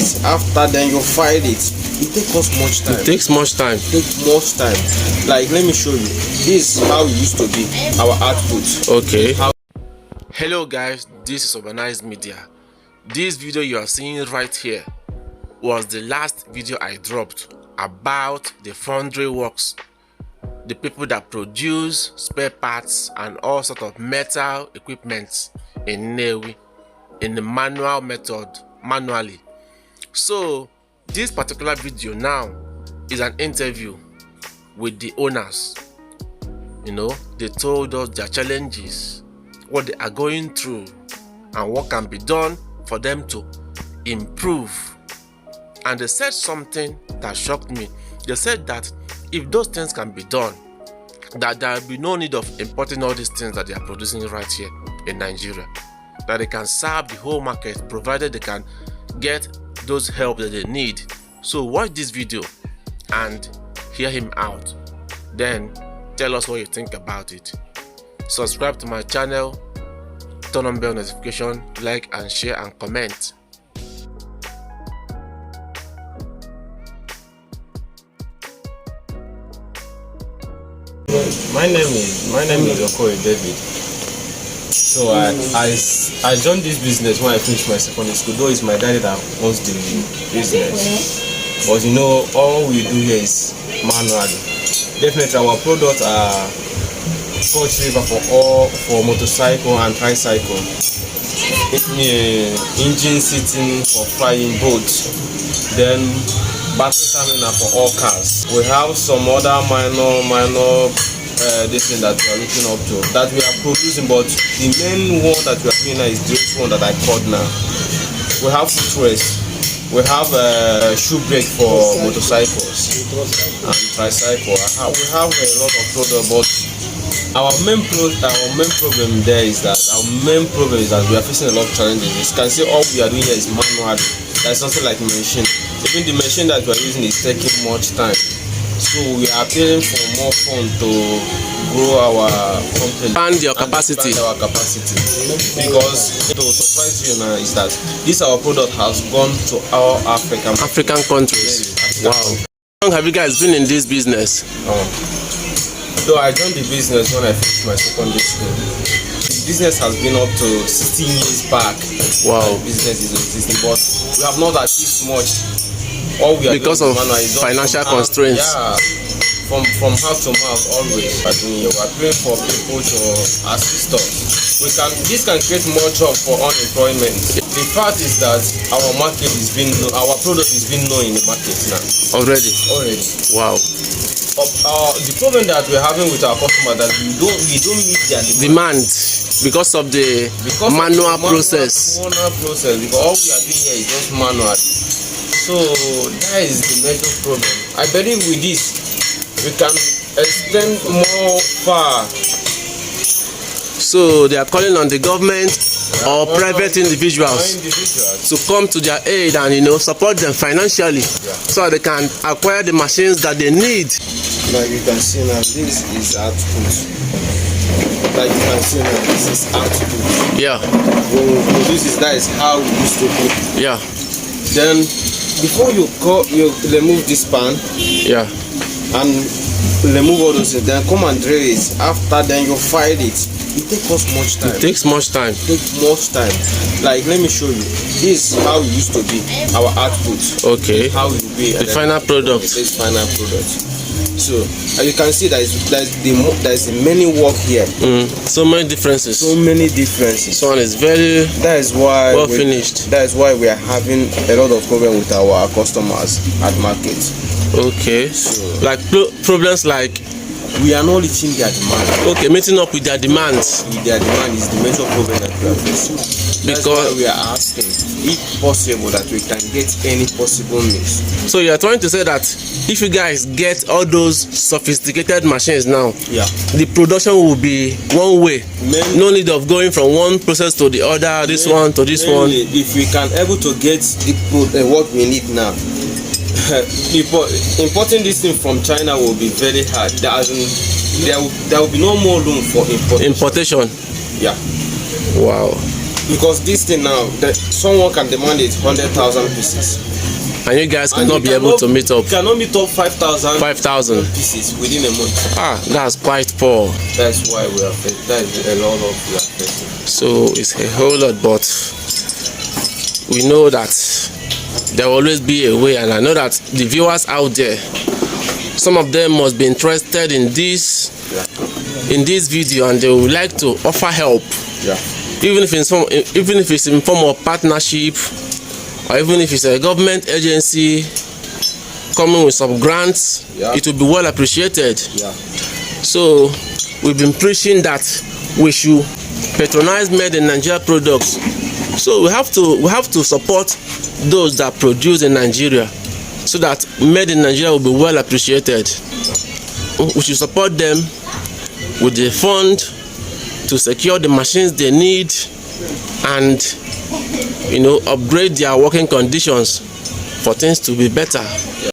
days after, then you file it. It takes us much time. It takes much time. Like, let me show you. This is how it used to be, our output. Okay. Hello guys, this is Urbanized Media. This video you are seeing right here was the last video I dropped about the Foundry works, the people that produce spare parts and all sort of metal equipment in Nnewi in the manual method, manually. So this particular video now is an interview with the owners. You know, they told us their challenges, what they are going through, and what can be done for them to improve. And they said something that shocked me. They said that if those things can be done, that there will be no need of importing all these things that they are producing right here in Nigeria, that they can serve the whole market provided they can get those help that they need. So watch this video and hear him out, then tell us what you think about it. Subscribe to my channel, turn on bell notification, like and share and comment. My name is Owerri David. So I joined this business when I finished my secondary school. Though it's my daddy that owns the business, but you know, all we do here is manually. Definitely our products are coach river for motorcycle and tricycle, engine seating for flying boats, then battery terminal for all cars. We have some other minor this thing that we are looking up to that we are producing, but the main one that we are doing now is this one that I called now. We have footrest, we have shoe brake for motorcycles and tricycle. We have a lot of products, but our main problem there is that we are facing a lot of challenges. You can see all we are doing here is manually. There's nothing like machine. Even the machine that we are using is taking much time. So we are appealing for more funds to grow our company. Expand your capacity. Expand our capacity. Because to surprise you now is that this our product has gone to all African countries. Wow. How long have you guys been in this business? So I joined the business when I finished my secondary school. The business has been up to 16 years back. Wow. The business is existing, but we have not achieved much. All we are because of financial constraints. Yeah, from house to mouth always. We are praying for people to assist us. This can create more job for unemployment. The fact is that our product is being known in the market now. Already. Wow. The problem that we're having with our customers that we don't meet their demand because of the manual process. Because all we are doing here is just manual. So that is the major problem. I believe with this we can extend more far. So they are calling on the government or private individuals to come to their aid and support them financially, so they can acquire the machines that they need. Like you can see now, this is output. Like you can see now, this is output. Yeah. When we produce this, that is how we used to do. Yeah. Then before you remove this pan. Yeah. And remove all those things, then come and drill it. After then you file it. It takes us much time. It takes much time. Like, let me show you. This is how it used to be, our output. Okay. How it will be. The final product. This final product. So as you can see, there's many work here. So many differences. This one is very well finished. That is why we are having a lot of problem with our customers at market. Okay. So, like problems like we are not reaching their demand. Okay, meeting up with their demands. Their demand is the major problem that we are facing. That's why we are asking, if possible, that we can get any possible means. So you are trying to say that if you guys get all those sophisticated machines now, the production will be one way. No need of going from one process to the other, this one to this one. If we can able to get what we need now, importing this thing from China will be very hard. There will be no more room for importation. Yeah. Wow. Because this thing now, that someone can demand it 100,000 pieces. And you guys cannot be able to meet up. Cannot meet up 5,000 pieces within a month. That's quite poor. That's why we are affected. That is a lot of we are affected. So it's a whole lot, but we know that there will always be a way, and I know that the viewers out there, some of them must be interested in this video, and they would like to offer help. Even if it's in form of partnership, or even if it's a government agency coming with some grants, it will be well appreciated. So we've been preaching that we should patronize made in Nigeria products. So we have to support those that produce in Nigeria, so that made in Nigeria will be well appreciated. We should support them with the fund to secure the machines they need, and upgrade their working conditions for things to be better.